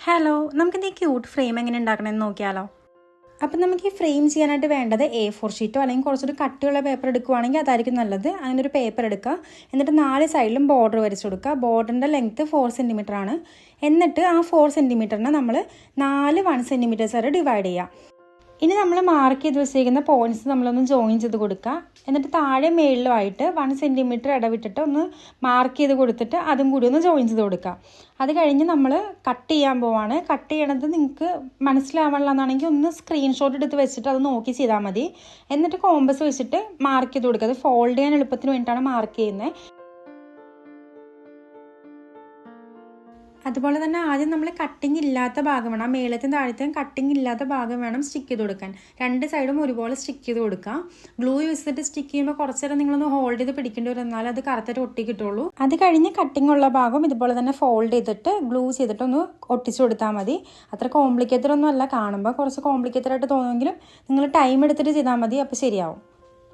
Hello, നമുക്കിത് ഈ cute frame എങ്ങനെ ഉണ്ടാക്കണമെന്ന് നോക്കിയാലോ. അപ്പം നമുക്ക് ഈ ഫ്രെയിം ചെയ്യാനായിട്ട് വേണ്ടത് A4 ഷീറ്റോ അല്ലെങ്കിൽ കുറച്ചൊരു കട്ടിയുള്ള പേപ്പർ എടുക്കുവാണെങ്കിൽ അതായിരിക്കും നല്ലത്. അങ്ങനെ ഒരു പേപ്പർ എടുക്കുക. എന്നിട്ട് 4 സൈഡിലും ബോർഡർ വരച്ച് കൊടുക്കുക. ബോർഡറിൻ്റെ ലെങ്ത്ത് 4 സെൻറ്റിമീറ്റർ ആണ്. എന്നിട്ട് ആ 4 സെൻറ്റിമീറ്ററിനെ നമ്മൾ 4 1 സെൻറ്റിമീറ്റേഴ്സ് വരെ ഡിവൈഡ് ചെയ്യുക. ഇനി നമ്മൾ മാർക്ക് ചെയ്ത് വെച്ചിരിക്കുന്ന പോയിൻറ്റ്സ് നമ്മളൊന്ന് ജോയിൻ ചെയ്ത് കൊടുക്കുക. എന്നിട്ട് താഴെ മേളിലുമായിട്ട് 1 സെൻറ്റിമീറ്റർ ഇടവിട്ടിട്ട് ഒന്ന് മാർക്ക് ചെയ്ത് കൊടുത്തിട്ട് അതും കൂടി ഒന്ന് ജോയിൻ ചെയ്ത് കൊടുക്കുക. അത് കഴിഞ്ഞ് നമ്മൾ കട്ട് ചെയ്യാൻ പോവാണ്. കട്ട് ചെയ്യണത് നിങ്ങൾക്ക് മനസ്സിലാവാനുള്ളതാണെങ്കിൽ ഒന്ന് സ്ക്രീൻഷോട്ട് എടുത്ത് വെച്ചിട്ട് അത് നോക്കി ചെയ്താൽ മതി. എന്നിട്ട് കോമ്പസ് വെച്ചിട്ട് മാർക്ക് ചെയ്ത് കൊടുക്കുക. അത് ഫോൾഡ് ചെയ്യാൻ എളുപ്പത്തിന് വേണ്ടിയിട്ടാണ് മാർക്ക് ചെയ്യുന്നത്. അതുപോലെ തന്നെ ആദ്യം നമ്മൾ കട്ടിങ് ഇല്ലാത്ത ഭാഗം വേണം, ആ മേളത്തും താഴത്തും കട്ടിങ് ഇല്ലാത്ത ഭാഗം വേണം സ്റ്റിക്ക് ചെയ്ത് കൊടുക്കാൻ. 2 സൈഡും ഒരുപോലെ സ്റ്റിക്ക് ചെയ്ത് കൊടുക്കുക. ഗ്ലൂ യൂസ് ചെയ്തിട്ട് സ്റ്റിക്ക് ചെയ്യുമ്പോൾ കുറച്ച് നേരം നിങ്ങളൊന്ന് ഹോൾഡ് ചെയ്ത് പിടിക്കേണ്ടി വരും, എന്നാലും അത് കറക്റ്റായിട്ട് ഒട്ടി കിട്ടുള്ളൂ. അത് കഴിഞ്ഞ് കട്ടിങ് ഉള്ള ഭാഗം ഇതുപോലെ തന്നെ ഫോൾഡ് ചെയ്തിട്ട് ഗ്ലൂ ചെയ്തിട്ട് ഒന്ന് ഒട്ടിച്ചു കൊടുത്താൽ മതി. അത്ര കോംപ്ലിക്കേറ്റഡ് ഒന്നും അല്ല, കാണുമ്പോൾ കുറച്ച് കോംപ്ലിക്കേറ്റഡ് ആയിട്ട് തോന്നുമെങ്കിലും നിങ്ങൾ ടൈം എടുത്തിട്ട് ചെയ്താൽ മതി, അപ്പോൾ ശരിയാവും.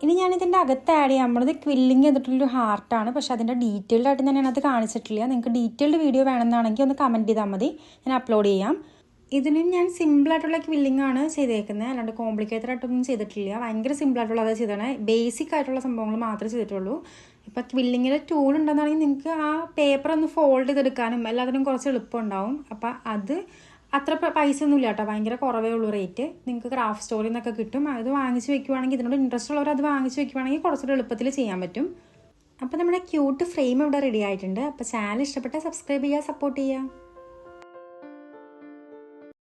ഇനി ഞാനിതിൻ്റെ അകത്ത് ആഡ് ചെയ്യാൻ പോകുന്നത് ക്വില്ലിങ് ചെയ്തിട്ടുള്ളൊരു ഹാർട്ടാണ്. പക്ഷേ അതിൻ്റെ ഡീറ്റെയിൽഡ് ആയിട്ട് ഞാൻ അതിനകത്ത് കാണിച്ചിട്ടില്ല. നിങ്ങൾക്ക് ഡീറ്റെയിൽഡ് വീഡിയോ വേണമെന്നാണെങ്കിൽ ഒന്ന് കമൻറ്റ് ചെയ്താൽ മതി, ഞാൻ അപ്ലോഡ് ചെയ്യാം. ഇതിനും ഞാൻ സിമ്പിളായിട്ടുള്ള ക്വില്ലിംഗ് ആണ് ചെയ്തേക്കുന്നത്, അല്ലാണ്ട് കോംപ്ലിക്കേറ്റഡ് ആയിട്ടൊന്നും ചെയ്തിട്ടില്ല. ഭയങ്കര സിമ്പിളായിട്ടുള്ളത് ചെയ്തതാണ്, ബേസിക് ആയിട്ടുള്ള സംഭവങ്ങൾ മാത്രമേ ചെയ്തിട്ടുള്ളൂ. ഇപ്പോൾ ക്വില്ലിങ്ങിൽ ടൂൾ ഉണ്ടെന്നാണെങ്കിൽ നിങ്ങൾക്ക് ആ പേപ്പർ ഒന്ന് ഫോൾഡ് ചെയ്തെടുക്കാനും എല്ലാത്തിനും കുറച്ച് എളുപ്പമുണ്ടാവും. അപ്പോൾ അത് അത്ര പൈസ ഒന്നും ഇല്ല കേട്ടോ, ഭയങ്കര കുറവേ ഉള്ളൂ റേറ്റ്. നിങ്ങൾക്ക് ക്രാഫ്റ്റ് സ്റ്റോറിൽ നിന്നൊക്കെ കിട്ടും. അത് വാങ്ങിച്ച് വെക്കുവാണെങ്കിൽ, ഇതിനോട് ഇൻട്രസ്റ്റ് ഉള്ളവർ അത് വാങ്ങിച്ച് വെക്കുവാണെങ്കിൽ കുറച്ചുകൂടി എളുപ്പത്തിൽ ചെയ്യാൻ പറ്റും. അപ്പോൾ നമ്മുടെ ക്യൂട്ട് ഫ്രെയിം ഇവിടെ റെഡി ആയിട്ടുണ്ട്. അപ്പോൾ ചാനൽ ഇഷ്ടപ്പെട്ടാൽ സബ്സ്ക്രൈബ് ചെയ്യുക, സപ്പോർട്ട് ചെയ്യുക.